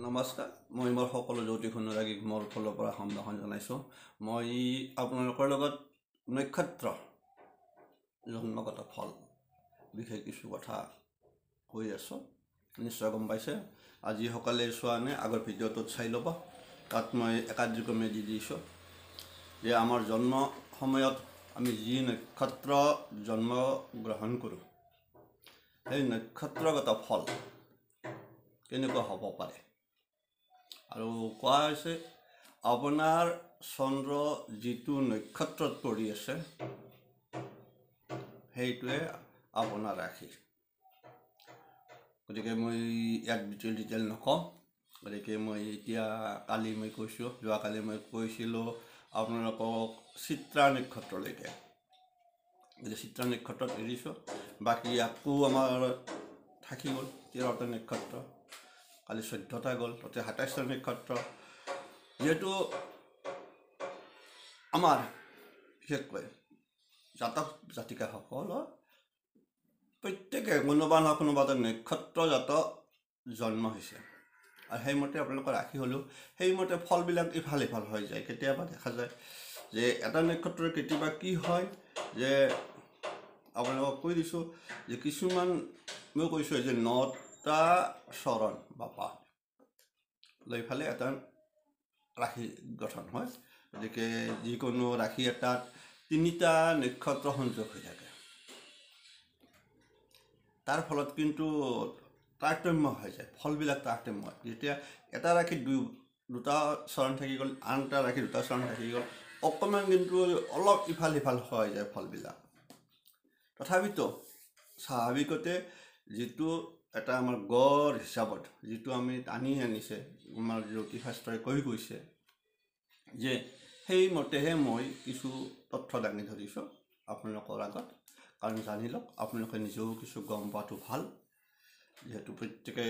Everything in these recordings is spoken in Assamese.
নমস্কাৰ মই মোৰ সকলো জ্যোতিষ অনুৰাগীক মোৰ ফালৰ পৰা সম্ভাষণ জনাইছোঁ। মই আপোনালোকৰ লগত নক্ষত্ৰ জন্মগত ফল বিষয়ে কিছু কথা কৈ আছোঁ। নিশ্চয় গম পাইছে, আজি সকালে চোৱা নাই, আগৰ ভিডিঅ'টোত চাই ল'ব। তাত মই একাধিক্ৰমে দি দিছোঁ যে আমাৰ জন্ম সময়ত আমি যি নক্ষত্ৰ জন্ম গ্ৰহণ কৰোঁ সেই নক্ষত্ৰগত ফল কেনেকুৱা হ'ব পাৰে। আৰু কোৱা হৈছে আপোনাৰ চন্দ্ৰ যিটো নক্ষত্ৰত পৰি আছে সেইটোৱে আপোনাৰ ৰাশি। গতিকে মই ইয়াত ডিটেইল নকওঁ। গতিকে মই এতিয়া কালি মই কৈছোঁ, যোৱাকালি মই কৈছিলোঁ আপোনালোকক চিত্ৰা নক্ষত্ৰলৈকে। গতিকে চিত্ৰা নক্ষত্ৰত এৰিছোঁ, বাকী আকৌ আমাৰ থাকি গ'ল 13টা নক্ষত্ৰ, কালি 14টা গ'ল, তাতে 27টা নক্ষত্ৰ। যিহেতু আমাৰ বিশেষকৈ জাতক জাতিকাসকলৰ প্ৰত্যেকে কোনোবা নহয় কোনোবা এটা নক্ষত্ৰজাত জন্ম হৈছে, আৰু সেইমতে আপোনালোকৰ ৰাশি হ'লেও সেইমতে ফলবিলাক ইফাল সিফাল হৈ যায়। কেতিয়াবা দেখা যায় যে এটা নক্ষত্ৰৰ কেতিয়াবা কি হয় যে আপোনালোকক কৈ দিছোঁ যে কিছুমান মই কৈছোঁ যে 9টা চৰণ বা পাঠ লৈ ফালে এটা ৰাশি গঠন হয়। গতিকে যিকোনো ৰাশি এটাত 3টা নক্ষত্ৰ সংযোগ হৈ থাকে। তাৰ ফলত কিন্তু তাৰতম্য হৈ যায়, ফলবিলাক তাৰতম্য হয়। যেতিয়া এটা ৰাশিত দুটা চৰণ থাকি গ'ল, আন এটা ৰাশিত 2টা চৰণ থাকি গ'ল, অকণমান কিন্তু অলপ ইফাল সিফাল হৈ যায় ফলবিলাক। তথাপিতো স্বাভাৱিকতে যিটো এটা আমাৰ গড় হিচাপত যিটো আমি টানি আনিছে, আমাৰ জ্যোতিষশাস্ত্ৰই কৈ গৈছে যে সেইমতেহে মই কিছু তথ্য দাঙি ধৰিছোঁ আপোনালোকৰ আগত। কাৰণ জানি লওক, আপোনালোকে নিজেও কিছু গম পোৱাটো ভাল। যিহেতু প্ৰত্যেকে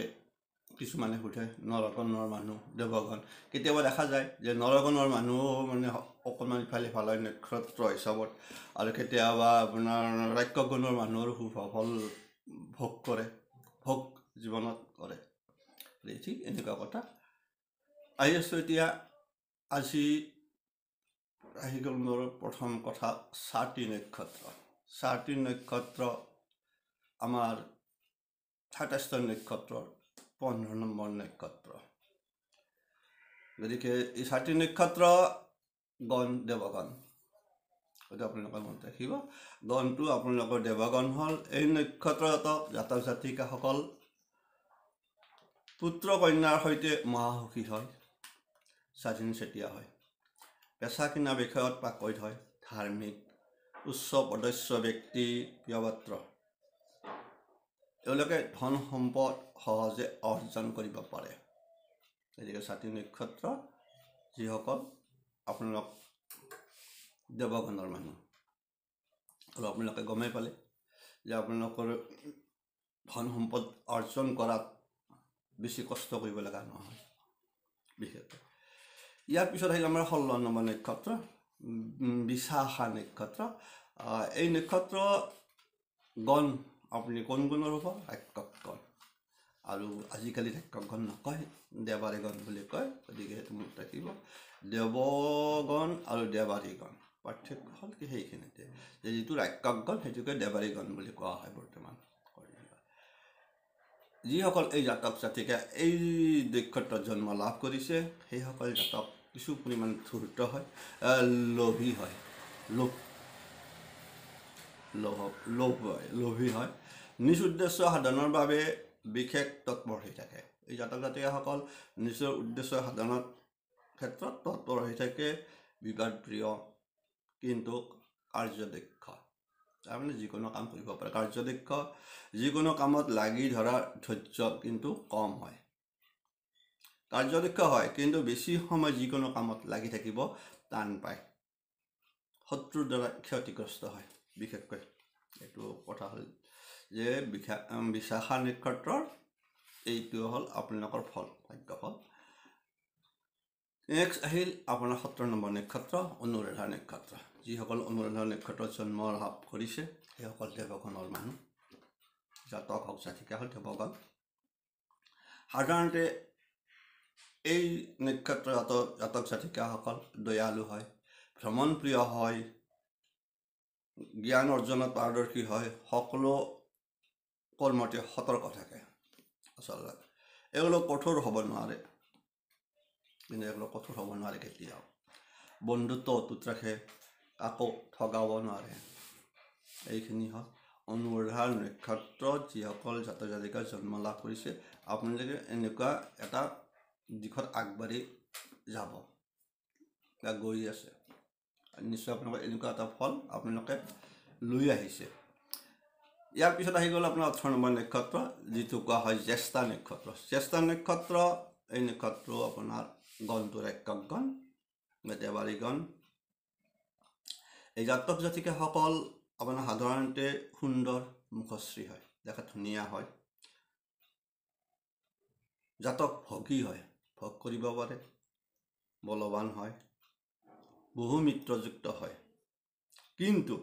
কিছুমানে সোধে নৰগণৰ মানুহ, দেৱগণ। কেতিয়াবা দেখা যায় যে নৰগণৰ মানুহো মানে অকণমান ইফাল সিফাল হয় নক্ষত্ৰ হিচাপত, আৰু কেতিয়াবা আপোনাৰ ৰাক্ষসগণৰ মানুহৰ সুফল ভোগ কৰে, ভোগ জীৱনত কৰে। ঠিক এনেকুৱা কথা। আহি আছোঁ এতিয়া, আজি আহি গ'ল মোৰ প্ৰথম কথা স্বাতী নক্ষত্ৰ। স্বাতী নক্ষত্ৰ আমাৰ 27টা নক্ষত্ৰৰ 15 নম্বৰ নক্ষত্ৰ। গতিকে এই স্বাতী নক্ষত্ৰ গণ দেৱগণ, গতিকে আপোনালোকে মনত ৰাখিব, গণটো আপোনালোকৰ দেৱগণ হ'ল। এই নক্ষত্ৰত জাতক জাতিকাসকল পুত্ৰ কন্যাৰ সৈতে মহাসুখী হয়, স্বাধীন চেতিয়া হয়, পেচা কিনা বিষয়ত পাকৈত হয়, ধাৰ্মিক, উচ্চ পদস্থ ব্যক্তি, প্ৰিয়পাত্ৰ। তেওঁলোকে ধন সম্পদ সহজে অৰ্জন কৰিব পাৰে। গতিকে স্বাতী নক্ষত্ৰ যিসকল আপোনালোক দেৱগণৰ মানুহ, আৰু আপোনালোকে গমেই পালে যে আপোনালোকৰ ধন সম্পদ অৰ্জন কৰাত বেছি কষ্ট কৰিব লগা নহয় বিশেষকৈ। ইয়াৰ পিছত আহিল আমাৰ 16 নম্বৰ নক্ষত্ৰ বিশাখা নক্ষত্ৰ। এই নক্ষত্ৰ গণ আপুনি কোন গণৰ হ'ব? ৰাক্ষসগণ। আৰু আজিকালি ৰাক্ষসগণ নকয়, দেৱাৰীগণ বুলি কয়। গতিকে সেইটো মনত ৰাখিব, দেৱগণ আৰু দেৱাৰীগণ পাৰ্থক্য হ'ল কি সেইখিনিতে, যে যিটো ৰাক্ষসগণ সেইটোকে দেৱাৰীগণ বুলি কোৱা হয় বৰ্তমান। যিসকল এই জাতক জাতিকে এই নক্ষত্ৰত জন্ম লাভ কৰিছে সেইসকল জাতক কিছু পৰিমাণ ধূৰ্ত হয়, লোভী হয়, লোভী হয়, নিজ উদ্দেশ্য সাধনৰ বাবে বিশেষ তৎপৰ হৈ থাকে। এই জাতক জাতিকাসকল নিজৰ উদ্দেশ্য সাধনৰ ক্ষেত্ৰত তৎপৰ হৈ থাকে, বিবাদপ্ৰিয় কিন্তু কাৰ্যদক্ষ। তাৰমানে যিকোনো কাম কৰিব পাৰে, কাৰ্যদক্ষ, যিকোনো কামত লাগি ধৰাৰ ধৈৰ্য কিন্তু কম হয়। কাৰ্যদক্ষ হয় কিন্তু বেছি সময় যিকোনো কামত লাগি থাকিব টান পায়, শত্ৰুৰ দ্বাৰা ক্ষতিগ্ৰস্ত হয় বিশেষকৈ। এইটো কথা হ'ল যে বিশাখা নক্ষত্ৰৰ এইটো হ'ল আপোনালোকৰ ফল, ভাগ্যফল। নেক্সট আহিল আপোনাৰ 17 নম্বৰ নক্ষত্ৰ অনুৰাধা নক্ষত্ৰ। যিসকল অনুৰাধা নক্ষত্ৰত জন্ম লাভ কৰিছে সেইসকল দেৱগণৰ মানুহ, জাতক হওক জাতিকা হওক দেৱগণ। সাধাৰণতে এই নক্ষত্ৰ জাতক জাতিকাসকল দয়ালু হয়, ভ্ৰমণপ্ৰিয় হয়, জ্ঞান অৰ্জনত পাৰদৰ্শী হয়, সকলো কৰ্মতে সতৰ্ক থাকে। আচলতে এওঁলোক কঠোৰ হ'ব নোৱাৰে, কিন্তু এওঁলোক কঠোৰ হ'ব নোৱাৰে কেতিয়াও। বন্ধুত্ব অটুট ৰাখে, আকৌ ঠগাব নোৱাৰে। এইখিনি হ'ল অনুৰাধাৰ নক্ষত্ৰত যিসকল জাতক জাতিকাই জন্ম লাভ কৰিছে, আপোনালোকে এনেকুৱা এটা দিশত আগবাঢ়ি যাব বা গৈ আছে। নিশ্চয় আপোনালোকে এনেকুৱা এটা ফল আপোনালোকে লৈ আহিছে। ইয়াৰ পিছত আহি গ'ল আপোনাৰ 18 নম্বৰ নক্ষত্ৰ, যিটো কোৱা হয় জ্যেষ্ঠা নক্ষত্ৰ। জ্যেষ্ঠা নক্ষত্ৰ, এই নক্ষত্ৰ আপোনাৰ গণটোৰ একক গণ, দেৱাৰী গণ। এই জাতক জাতিকাসকল আপোনাৰ সাধাৰণতে সুন্দৰ মুখশ্ৰী হয়, দেখাত ধুনীয়া হয়। জাতক ভোগী হয়, ভোগ কৰিব পাৰে, বলৱান হয়, বহু মিত্ৰযুক্ত হয়। কিন্তু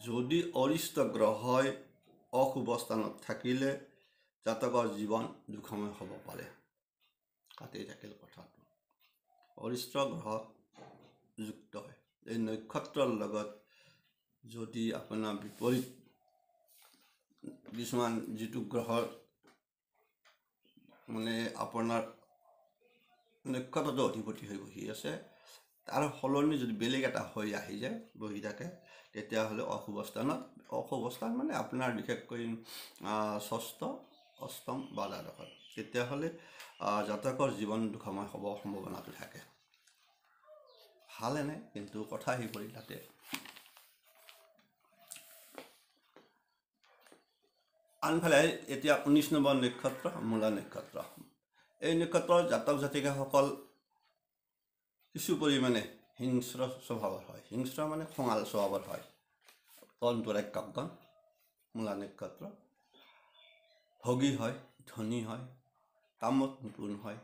যদি অৰিষ্ট গ্ৰহই অশুভ স্থানত থাকিলে জাতকৰ জীৱন দুখময় হ'ব পাৰে। কাটি থাকিল কথাটো। অৰিষ্ট গ্ৰহ যুক্ত হয়, এই নক্ষত্ৰৰ লগত যদি আপোনাৰ বিপৰীত কিছুমান যিটো গ্ৰহৰ মানে আপোনাৰ নক্ষত্ৰটো অধিপতি হৈ বহি আছে, তাৰ সলনি যদি বেলেগ এটা হৈ আহি যায়, বহি থাকে, তেতিয়াহ'লে অশুভ স্থান মানে আপোনাৰ বিশেষকৈ ষষ্ঠ, অষ্টম বা দ্বাদশত, তেতিয়াহ'লে জাতকৰ জীৱন দুখময় হ'ব সম্ভাৱনাটো থাকে। ভাল এনে, কিন্তু কথা আহি পৰি তাতে। আনফালে এতিয়া 19 নম্বৰ নক্ষত্ৰ মূলা নক্ষত্ৰ। এই নক্ষত্ৰৰ জাতক জাতিকাসকল কিছু পৰিমাণে হিংস্ৰ স্বভাৱৰ হয়। হিংস্ৰ মানে খঙাল স্বভাৱৰ হয়। গণটোৰ একক গণ, মূলা নক্ষত্ৰ। ভোগী হয়, ধনী হয়, কামত নিপুণ হয়,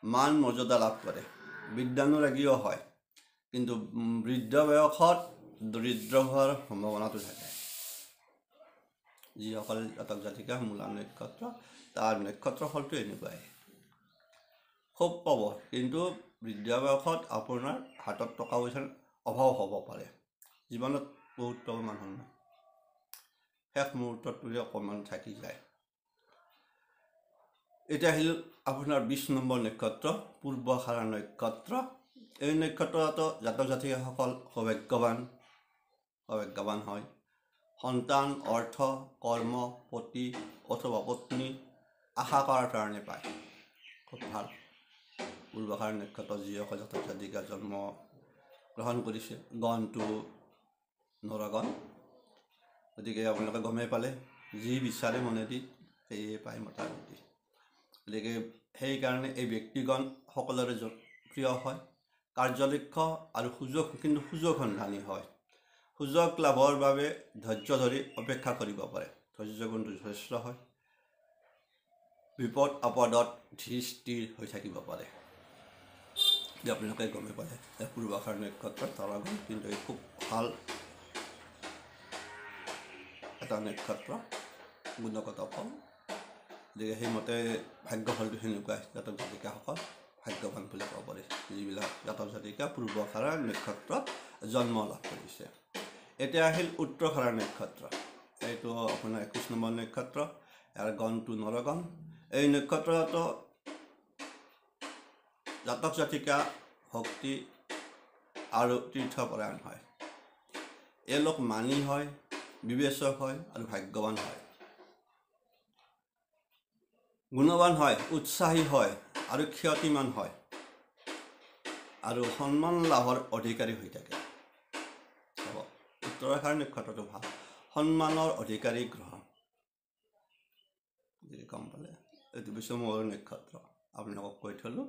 মান মৰ্যাদা লাভ কৰে, বিদ্যানুৰাগীও হয়, কিন্তু বৃদ্ধ বয়সত দৰিদ্ৰ হোৱাৰ সম্ভাৱনাটো থাকে। যিসকল জাতক জাতিকা মূলা নক্ষত্ৰ, তাৰ নক্ষত্ৰ ফলটো এনেকুৱাই। খুব পাব, কিন্তু বৃদ্ধ বয়সত আপোনাৰ হাতত টকা পইচাৰ অভাৱ হ'ব পাৰে। জীৱনত বহুত টকা মানুহৰ নাই, শেষ মুহূৰ্তত অকণমান থাকি যায়। এতিয়া আহিল আপোনাৰ 20 নম্বৰ নক্ষত্ৰ পূৰ্বখাৰা নক্ষত্ৰ। এই নক্ষত্ৰতো জাতক জাতিকাসকল সৌভাগ্যৱান হয়। সন্তান, অৰ্থ, কৰ্ম, পতি অথবা পত্নী আশা কৰাৰ কাৰণে পায়। খুব ভাল। পূৰ্বখাৰা নক্ষত্ৰ যিসকল জাতক জাতিকা জন্ম গ্ৰহণ কৰিছে, গণটো নৰগণ। গতিকে আপোনালোকে গমেই পালে, যি বিচাৰে মনেদি সেয়ে পায় মোটামুটি। গতিকে সেইকাৰণে এই ব্যক্তিগণ সকলোৰে প্ৰিয় হয়, কাৰ্যলক্ষ্য আৰু সুযোগ সন্ধানী হয়। সুযোগ লাভৰ বাবে ধৈৰ্য ধৰি অপেক্ষা কৰিব পাৰে, ধৈৰ্য গুণটো যথেষ্ট হয়। বিপদ আপদত ধীৰ স্থিৰ হৈ থাকিব পাৰে। আপোনালোকে গমেই পালে পূৰ্বখাৰা নক্ষত্ৰ তৰাগণ, কিন্তু এই খুব ভাল এটা নক্ষত্ৰ, গুণগত ফল। গতিকে সেইমতে ভাগ্য ফলটো সেনেকুৱাই। জাতক জাতিকাসকল ভাগ্যৱান বুলি ক'ব পাৰি, যিবিলাক জাতক জাতিকা পূৰ্বখাৰা নক্ষত্ৰত জন্ম লাভ কৰিছে। এতিয়া আহিল উত্তৰখাৰা নক্ষত্ৰ। এইটো আপোনাৰ 21 নম্বৰ নক্ষত্ৰ, ইয়াৰ গণটো নৰগণ। এই নক্ষত্ৰতো জাতক জাতিকা ভক্তি আৰু তীৰ্থপৰায়ণ হয়। এওঁলোক মানি হয়, বিবেচক হয় আৰু ভাগ্যৱান হয়। গুণৱান হয়, উৎসাহী হয় আৰু খ্যাতিমান হয়, আৰু সন্মান লাভৰ অধিকাৰী হৈ থাকে। উত্তৰাখাৰা নক্ষত্ৰটো ভাল, সন্মানৰ অধিকাৰী গ্ৰহ। গম পালে, এইটো পিছত মোৰ নক্ষত্ৰ আপোনালোকক কৈ থলোঁ।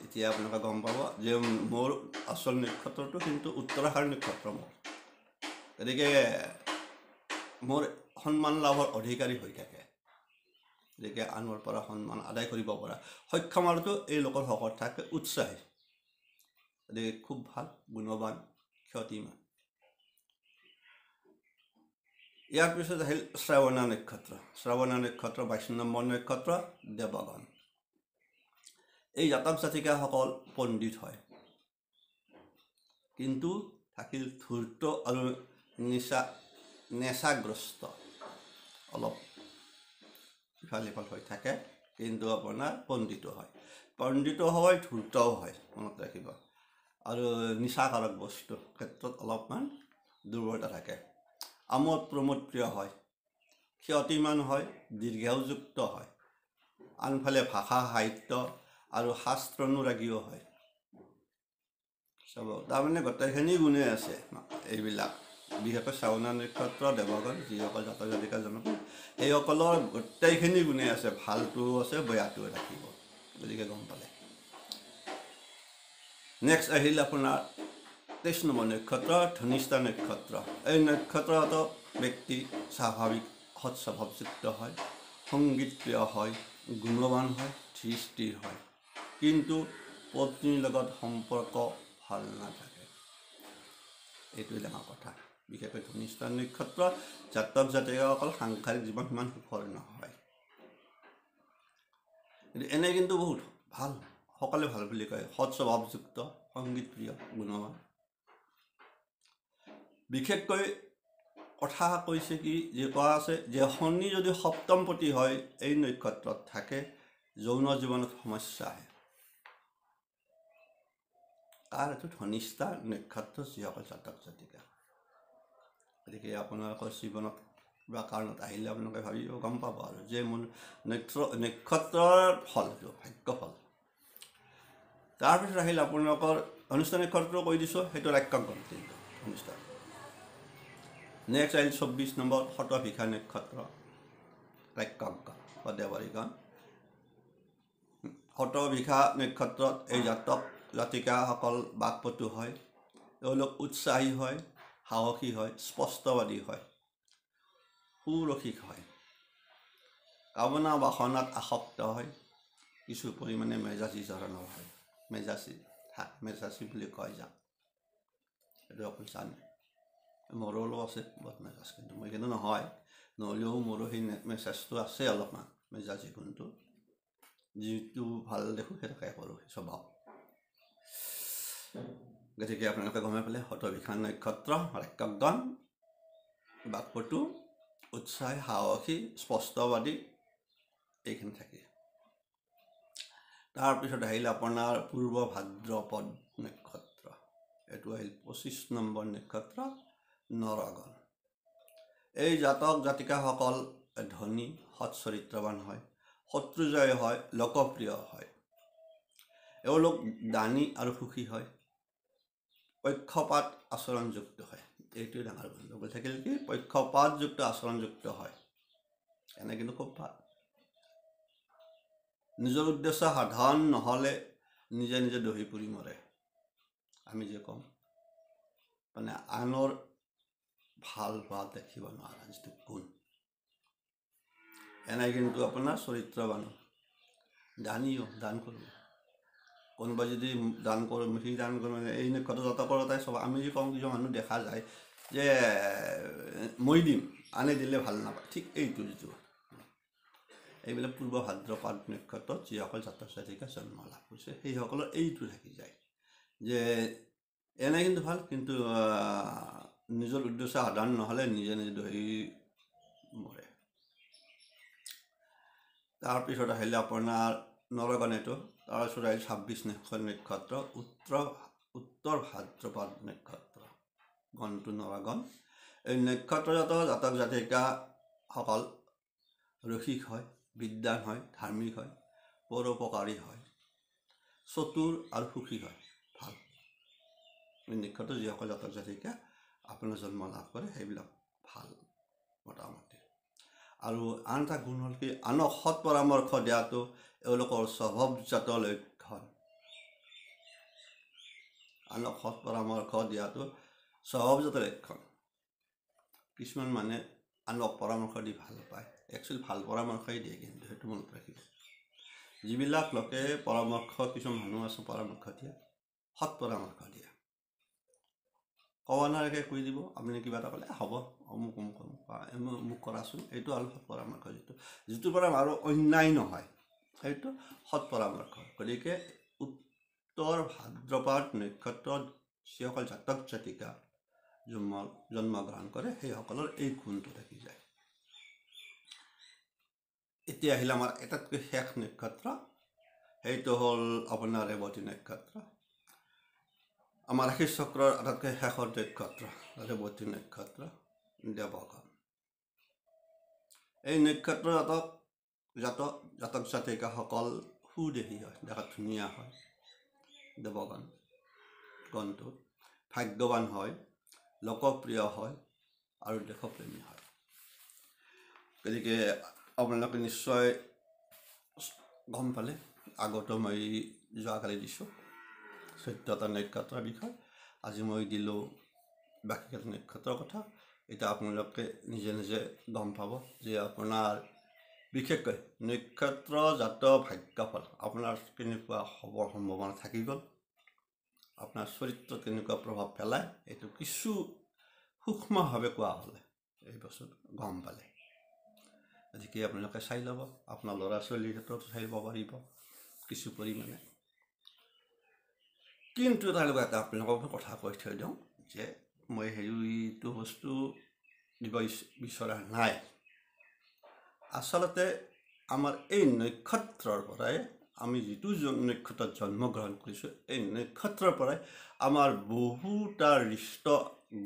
এতিয়া আপোনালোকে গম পাব যে মোৰ আচল নক্ষত্ৰটো কিন্তু উত্তৰাখাৰা নক্ষত্ৰ মোৰ। গতিকে মোৰ সন্মান লাভৰ অধিকাৰী হৈ থাকে। গতিকে আনৰ পৰা সন্মান আদায় কৰিব পৰা সক্ষমতাটো এই লোকৰ শকত থাকে, উৎসাহী। গতিকে খুব ভাল, গুণৱান, খ্যাতিমান। ইয়াৰ পিছত আহিল শ্ৰাৱণা নক্ষত্ৰ। শ্ৰাৱণা নক্ষত্ৰ 22 নম্বৰ নক্ষত্ৰ, দেৱগণ। এই জাতক জাতিকাসকল পণ্ডিত হয়, কিন্তু থাকিল ধূৰ্ত আৰু নেচাগ্ৰস্ত, অলপ ইফাল সিফাল হৈ থাকে, কিন্তু আপোনাৰ পণ্ডিত হয়। পণ্ডিত হয়, ধূৰ্তও হয়, মনত ৰাখিব। আৰু নিচাকাৰক বস্তুৰ ক্ষেত্ৰত অলপমান দুৰ্বলতা থাকে। আমোদ প্ৰমোদ প্ৰিয় হয়, ক্ষতিমান হয়, দীৰ্ঘায়ুযুক্ত হয়। আনফালে ভাষা সাহিত্য আৰু শাস্ত্ৰানুৰাগীও হয়। চাব, তাৰমানে গোটেইখিনি গুণে আছে এইবিলাক, বিশেষকৈ শ্ৰাৱণ নক্ষত্ৰ দেৱগণ যিসকল জাতক জাতিকা জন্ম সেইসকলৰ গোটেইখিনি গুণে আছে, ভালটোও আছে, বেয়াটোও থাকিব, গতিকে গম পালে। নেক্সট আহিল আপোনাৰ 23 নম্বৰ নক্ষত্ৰ ধনিষ্ঠা নক্ষত্ৰ। এই নক্ষত্ৰত ব্যক্তি স্বাভাৱিক সৎ স্বভাৱযুক্ত হয়, সংগীত প্ৰিয় হয়, গুণৱান হয়, ধীৰ হয়, কিন্তু পত্নীৰ লগত সম্পৰ্ক ভাল নাথাকে। এইটোৱে ডাঙৰ কথা। বিশেষকৈ ধনিষ্ঠা নক্ষত্ৰ জাতক জাতিকাসকল সাংসাৰিক জীৱন সিমান সুখৰ নহয়, কিন্তু এনে কিন্তু বহুত ভাল, সকলোৱে ভাল বুলি কয়। সৎ স্বভাৱযুক্ত, সংগীত প্ৰিয়, গুণৱান। বিশেষকৈ কথা কৈছে কি, যে কোৱা আছে যে শনি যদি সপ্তমপতি হয় এই নক্ষত্ৰত থাকে, যৌন জীৱনত সমস্যা আহে। কাৰ এইটো? ধনিষ্ঠা নক্ষত্ৰ যিসকল জাতক জাতিকা। গতিকে আপোনালোকৰ জীৱনত বা কাৰণত আহিলে আপোনালোকে ভাবিব, গম পাব আৰু যে মোৰ নক্ষত্ৰৰ ফল, এইটো ভাগ্যফল। তাৰপিছত আহিল আপোনালোকৰ ধনিষ্ঠা নক্ষত্ৰ কৈ দিছোঁ, সেইটো ৰাক্ষকগণ কিন্তু ধনিষ্ঠা। নেক্সট আহিল 24 নম্বৰ শতভিষা নক্ষত্ৰ, ৰাক্ষকগণ বা দেৱৰীগণ। শতভিষা নক্ষত্ৰত এই জাতক জাতিকাসকল বাকপটু হয়, তেওঁলোক উৎসাহী হয়, সাহসী হয়, স্পষ্টবাদী হয়, সুৰসিক হয়, কামনা বাসনাত আসক্ত হয়, কিছু পৰিমাণে মেজাজী ধৰণৰ হয়। মেজাজী বুলি কয় যাক, এইটো অকল জানে। মোৰো অলপ আছে বদমেজাজ, কিন্তু মই কিন্তু নহয়, নহ'লেও মোৰো সেই মেজাজটো আছে অলপমান, মেজাজী গুণটো। যিটো ভাল দেখোঁ সেইটোকে কৰোঁ, স্বভাৱ। গতিকে আপোনালোকে গমে পালে, শতভিষা নক্ষত্ৰ ৰাক্ষকগণ, বাকপটু, উৎসাহী, সাহসী, স্পষ্টবাদী, এইখিনি থাকে। তাৰপিছত আহিল আপোনাৰ পূৰ্ব ভাদ্ৰপদ নক্ষত্ৰ। এইটো আহিল 25 নম্বৰ নক্ষত্ৰ, নৰগণ। এই জাতক জাতিকাসকল ধনী, সৎ চৰিত্ৰৱান হয়, শত্ৰুজয় হয়, লোকপ্ৰিয় হয়। এওঁলোক দানী আৰু সুখী হয়, পক্ষপাত আচৰণযুক্ত হয়। এইটোৱে ডাঙৰ গণ্ডগোল থাকিল কি, পক্ষপাতযুক্ত আচৰণযুক্ত হয়, এনে কিন্তু খুব ভাল। নিজৰ উদ্দেশ্য সাধন নহ'লে নিজে নিজে দহি পুৰি মৰে। আমি যে কম, মানে আনৰ ভাল হোৱা দেখিব নোৱাৰা যিটো গুণ, এনে কিন্তু আপোনাৰ চৰিত্ৰৱান, দানীও, দান কৰিব। কোনোবাই যদি দান কৰোঁ, সি দান কৰোঁ, এই নক্ষত্ৰ জাতকৰ এটাই চব। আমি যে কওঁ, কিছু মানুহ দেখা যায় যে মই দিম, আনে দিলে ভাল নাপায়, ঠিক এইটো যিটো এইবিলাক পূৰ্ব ভাদ্ৰপদ নক্ষত্ৰত যিসকল জাতক জাতিকা জন্ম লাভ কৰিছে সেইসকলৰ এইটো থাকি যায়, যে এনে কিন্তু ভাল, কিন্তু নিজৰ উদ্দেশ্য সাধন নহ'লে নিজে নিজে দহি মৰে। তাৰপিছত আহিলে আপোনাৰ নৰগণ, এইটো তাৰপিছত আহিল 26 নক্ষত্ৰ উত্তৰ ভাদ্ৰপদ নক্ষত্ৰ, গণটো নৰগণ। এই নক্ষত্ৰজাত জাতক জাতিকাসকল ৰসিক হয়, বিদ্বান হয়, ধাৰ্মিক হয়, পৰোপকাৰী হয়, চতুৰ আৰু সুখী হয়, ভাল। এই নক্ষত্ৰ যিসকল জাতক জাতিকা আপোনাৰ জন্ম লাভ কৰে সেইবিলাক ভাল মোটামুটি। আৰু আন এটা গুণ হ'ল কি, আনক সৎ পৰামৰ্শ দিয়াটো এওঁলোকৰ স্বভাৱজাত লক্ষণ। আনক সৎ পৰামৰ্শ দিয়াটো স্বভাৱজাত লক্ষণ। কিছুমান মানে আনক পৰামৰ্শ দি ভাল পায়, একচুৱেলি ভাল পৰামৰ্শই দিয়ে, কিন্তু সেইটো মনত ৰাখিব। যিবিলাক লোকে পৰামৰ্শ, কিছুমান মানুহ আছে পৰামৰ্শ দিয়ে, সৎ পৰামৰ্শ দিয়ে, ক'ব নোৱাৰাকৈ কৈ দিব। আপুনি কিবা এটা ক'লে, হ'ব অমুক অমুক কৰাচোন, এইটো অলপ সৎ পৰামৰ্শ, যিটোৰ পৰা আৰু অন্যায় নহয়, সেইটো সৎ পৰামৰ্শ। গতিকে উত্তৰ ভাদ্ৰপদ নক্ষত্ৰত যিসকল জাতক জাতিকা জন্মগ্ৰহণ কৰে সেইসকলৰ এই গুণটো থাকি যায়। এতিয়া আহিলে আমাৰ এটাতকৈ শেষ নক্ষত্ৰ, সেইটো হ'ল আপোনাৰ ৰেৱতী নক্ষত্ৰ। আমাৰ ৰাশি চক্ৰৰ আটাইতকৈ শেষৰ নক্ষত্ৰ ৰেৱতী নক্ষত্ৰ, দেৱগণ। এই নক্ষত্ৰ জাতক জাতিকাসকল সুদেহী হয়, দেখাত ধুনীয়া হয়। দেৱগণ গণটো ভাগ্যৱান হয়, লোকপ্ৰিয় হয় আৰু দেশপ্ৰেমী হয়। গতিকে আপোনালোকে নিশ্চয় গম পালে, আগতো মই যোৱাকালি দিছোঁ 14টা নক্ষত্ৰৰ বিষয়ে, আজি মই দিলোঁ বাকীকেইটা নক্ষত্ৰৰ কথা। এতিয়া আপোনালোকে নিজে নিজে গম পাব যে আপোনাৰ বিশেষকৈ নক্ষত্ৰজাত ভাগ্যফল আপোনাৰ কেনেকুৱা হ'বৰ সম্ভাৱনা থাকি গ'ল, আপোনাৰ চৰিত্ৰত কেনেকুৱা প্ৰভাৱ পেলায়, এইটো কিছু সূক্ষ্মভাৱে কোৱা হ'লে এই বস্তুটো গম পালে। গতিকে আপোনালোকে চাই ল'ব, আপোনাৰ ল'ৰা ছোৱালীৰ ক্ষেত্ৰত চাই ল'ব পাৰিব কিছু পৰিমাণে। কিন্তু তাৰ লগত এটা আপোনালোকক কথা কৈ থৈ দিওঁ যে মই সেইটো বস্তু দিব বিচৰা নাই। আচলতে আমাৰ এই নক্ষত্ৰৰ পৰাই, আমি যিটো নক্ষত্ৰত জন্মগ্ৰহণ কৰিছোঁ, এই নক্ষত্ৰৰ পৰাই আমাৰ বহুটা ৰিষ্ট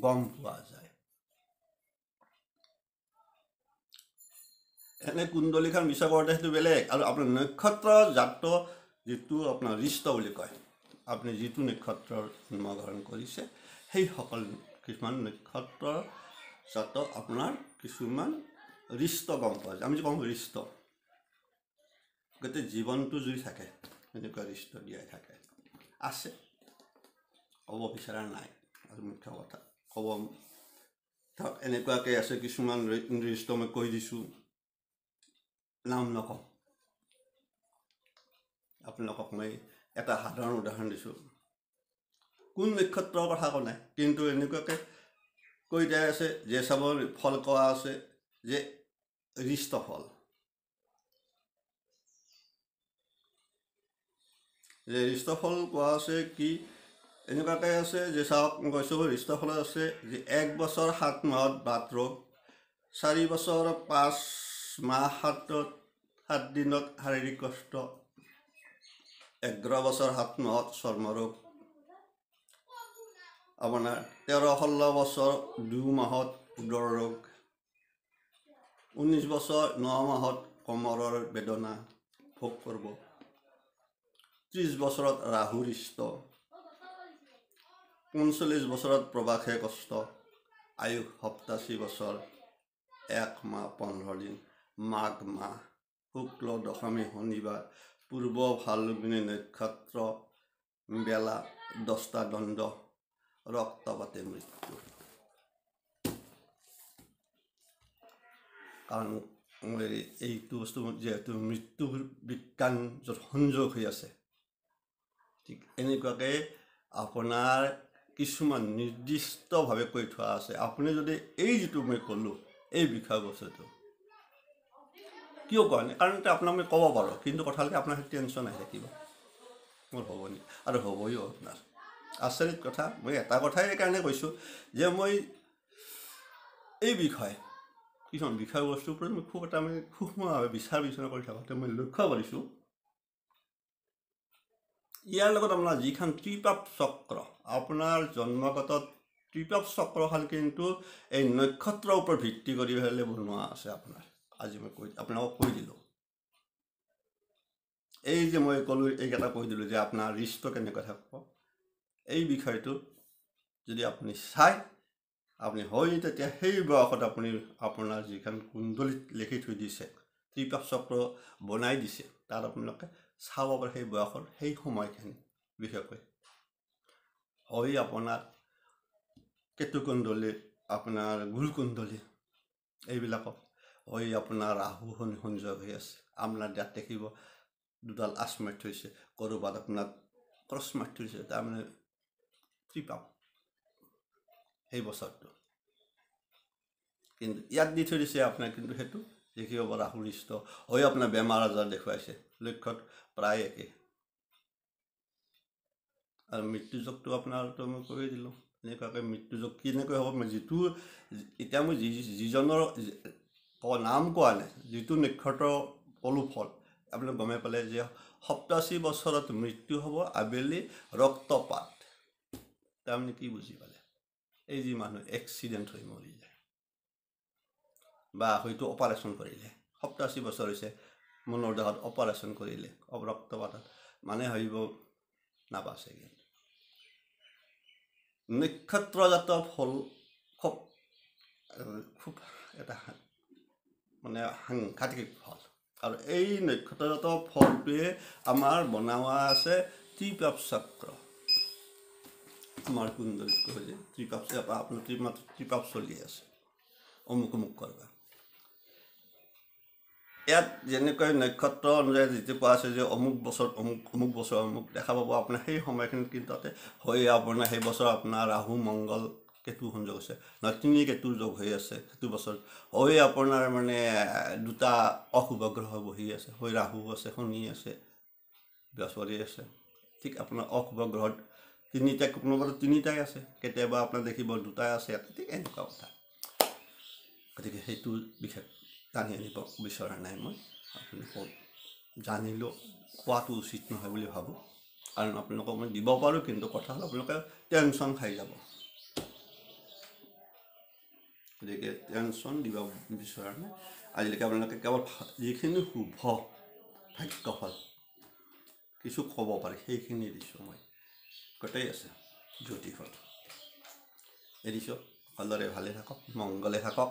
গম পোৱা যায়। এনে কুণ্ডলীখন বিচাৰ কৰোঁতে সেইটো বেলেগ, আৰু আপোনাৰ নক্ষত্ৰ জাত যিটো আপোনাৰ ৰিষ্ট বুলি কয়, আপুনি যিটো নক্ষত্ৰৰ জন্মগ্ৰহণ কৰিছে সেইসকল কিছুমান নক্ষত্ৰৰ জাত আপোনাৰ কিছুমান ৰিষ্ট গম পোৱা যায়। আমি যে কওঁ ৰিষ্ট, গোটেই জীৱনটো যদি থাকে এনেকুৱা ৰিষ্ট দিয়াই থাকে, আছে, ক'ব বিচৰা নাই আৰু মুখ্য কথা ক'ব ধৰক এনেকুৱাকৈ আছে। কিছুমান ৰিষ্ট মই কৈ দিছোঁ, নাম নকওঁ, আপোনালোকক মই এটা সাধাৰণ উদাহৰণ দিছোঁ, কোন নক্ষত্ৰৰ কথা কোৱা নাই, কিন্তু এনেকুৱাকৈ কৈ দিয়া আছে যে চাবৰ ফল কোৱা আছে যে ৰিষ্ট ফল, যে ৰিষ্ট ফল কোৱা আছে কি এনেকুৱাকৈ আছে যে চাওক মই কৈছোঁ ৰিষ্ট ফলত আছে যে 1 বছৰ 7 মাহত বাত ৰোগ, 4 বছৰ 5 মাহ 7 দিনত শাৰীৰিক কষ্ট, 11 বছৰ 7 মাহত চৰ্মৰোগ, আপোনাৰ 13-16 বছৰ 2 মাহত উদৰ ৰোগ, 19 বছৰ 9 মাহত কোমৰৰ বেদনা ভোগ কৰিব, 30 বছৰত ৰাহু ৰিষ্ট, 39 বছৰত প্ৰবাসে কষ্ট, আয়ুস 87 বছৰ 1 মাহ 15 দিন, মাঘ মাহ শুক্ল দশমী শনিবাৰ, পূৰ্ব ফাল্গুনী নক্ষত্ৰ, বেলা 10টা দণ্ড, ৰক্তপাতে মৃত্যু। কাৰণ এইটো বস্তু যিহেতু মৃত্যু বিজ্ঞান য'ত সংযোগ হৈ আছে, ঠিক এনেকুৱাকৈ আপোনাৰ কিছুমান নিৰ্দিষ্টভাৱে কৈ থোৱা আছে। আপুনি যদি এই যিটো মই ক'লোঁ এই বিষয়বস্তুটো কিয় কোৱা নাই, কাৰণ এতিয়া আপোনাক মই ক'ব পাৰোঁ, কিন্তু কথা হ'লে আপোনাৰ টেনশ্যন আহি থাকিব, মোৰ হ'ব নেকি, আৰু হ'বইও আপোনাৰ। আচৰিত কথা, মই এটা কথাই এইকাৰণে কৈছোঁ যে মই এই বিষয়ে কিছুমান বিষয়বস্তুৰ ওপৰত মই খুব এটা সূক্ষ্মভাৱে বিচাৰ বিচৰা কৰি থাকোঁতে মই লক্ষ্য কৰিছোঁ, ইয়াৰ লগত আপোনাৰ যিখন ত্ৰিপাপ চক্ৰ, আপোনাৰ জন্মগত ত্ৰিপাপ চক্ৰখন কিন্তু এই নক্ষত্ৰৰ ওপৰত ভিত্তি কৰি পেলাই বনোৱা আছে আপোনাৰ। আজি মই আপোনালোকক কৈ দিলোঁ, এই যে মই ক'লোঁ এইকেইটা কৈ দিলোঁ যে আপোনাৰ ৰিষ্ট কেনেকৈ থাকিব, এই বিষয়টো যদি আপুনি চায়, আপুনি হয় তেতিয়া সেই বয়সত আপুনি আপোনাৰ যিখন কুণ্ডলীত লিখি থৈ দিছে, ত্ৰিপাপ চক্ৰ বনাই দিছে, তাত আপোনালোকে চাব পাৰে সেই বয়সৰ সেই সময়খিনি। বিশেষকৈ হয় আপোনাৰ কেতুকুণ্ডলী, আপোনাৰ গুৰুকুণ্ডলী, এইবিলাকক হয় আপোনাৰ ৰাহু সংযোগ হৈ আছে, আপোনাৰ ইয়াত দেখিব দুডাল আঁচ মাৰি থৈছে, ক'ৰবাত আপোনাৰ ক্ৰছ মাৰি থৈছে, তাৰমানে ত্ৰিপাপ সেই বছৰটো, কিন্তু ইয়াত দি থৈ দিছে আপোনাৰ কিন্তু সেইটো দেখি হ'ব ৰাহুৰিষ্ট হৈ আপোনাৰ বেমাৰ আজাৰ দেখুৱাইছে লক্ষ্যত প্ৰায় একে আৰু মৃত্যুযোগটো আপোনাৰতো মই কৈ দিলোঁ এনেকুৱাকৈ মৃত্যুযোগ কেনেকৈ হ'ব যিটো এতিয়া মই যিজনৰ নাম কোৱা নাই যিটো নক্ষত্ৰ ক'লো ফল আপুনি গমে পালে যে 87 বছৰত মৃত্যু হ'ব আবেলি ৰক্তপাত তাৰমানে কি বুজি পালে এই যি মানুহ এক্সিডেণ্ট হৈ মৰি যায় বা হয়তো অপাৰেশ্যন কৰিলে 87 বছৰ হৈছে মনৰ দেহত অপাৰেশ্যন কৰিলে ৰক্তপাতত মানে ভাবিব নাবাচে কিন্তু নক্ষত্ৰজাত ফল খুব এটা মানে সাংঘাতিক ফল আৰু এই নক্ষত্ৰজাত ফলটোৱে আমাৰ বনোৱা আছে ত্ৰিপাপ চক্ৰ আমাৰ কুণ্ডলিত কয় যে ত্ৰিপাপ আপোনাৰ ত্ৰিপাপ চলি আছে অমুক অমুক কৰবা ইয়াত যেনেকৈ নক্ষত্ৰ অনুযায়ী যিটো কোৱা আছে যে অমুক বছৰ অমুক বছৰ অমুক দেখা পাব আপোনাৰ সেই সময়খিনিত কিন্তু তাতে হৈ আপোনাৰ সেই বছৰ আপোনাৰ ৰাহু মংগল কেতু সংযোগ আছে নহয় 3 কেতুৰ যোগ হৈ আছে সেইটো বছৰ হৈ আপোনাৰ মানে 2টা অশুভ গ্ৰহ বহি আছে হৈ ৰাহু আছে শনি আছে বৃহস্পতি আছে ঠিক আপোনাৰ অশুভ গ্ৰহত 3টা কোনোবাটো 3টাই আছে কেতিয়াবা আপোনাৰ দেখিব 2টাই আছে ঠিক এনেকুৱা কথা গতিকে সেইটো বিশেষ জানি আনিব বিচৰা নাই মই আপুনি জানিলেও কোৱাটো উচিত নহয় বুলি ভাবোঁ কাৰণ আপোনালোকক মই দিব পাৰোঁ কিন্তু কথা হ'ল আপোনালোকে টেনশ্যন খাই যাব গতিকে টেনশ্যন দিব বিচৰা নাই আজিলৈকে আপোনালোকে কেৱল যিখিনি শুভ ভাগ্যফল কিছু ক'ব পাৰে সেইখিনি দিছোঁ মই গোটেই আছে জ্যোতিষত এৰিছোঁ ভালদৰে ভালে থাকক মংগলে থাকক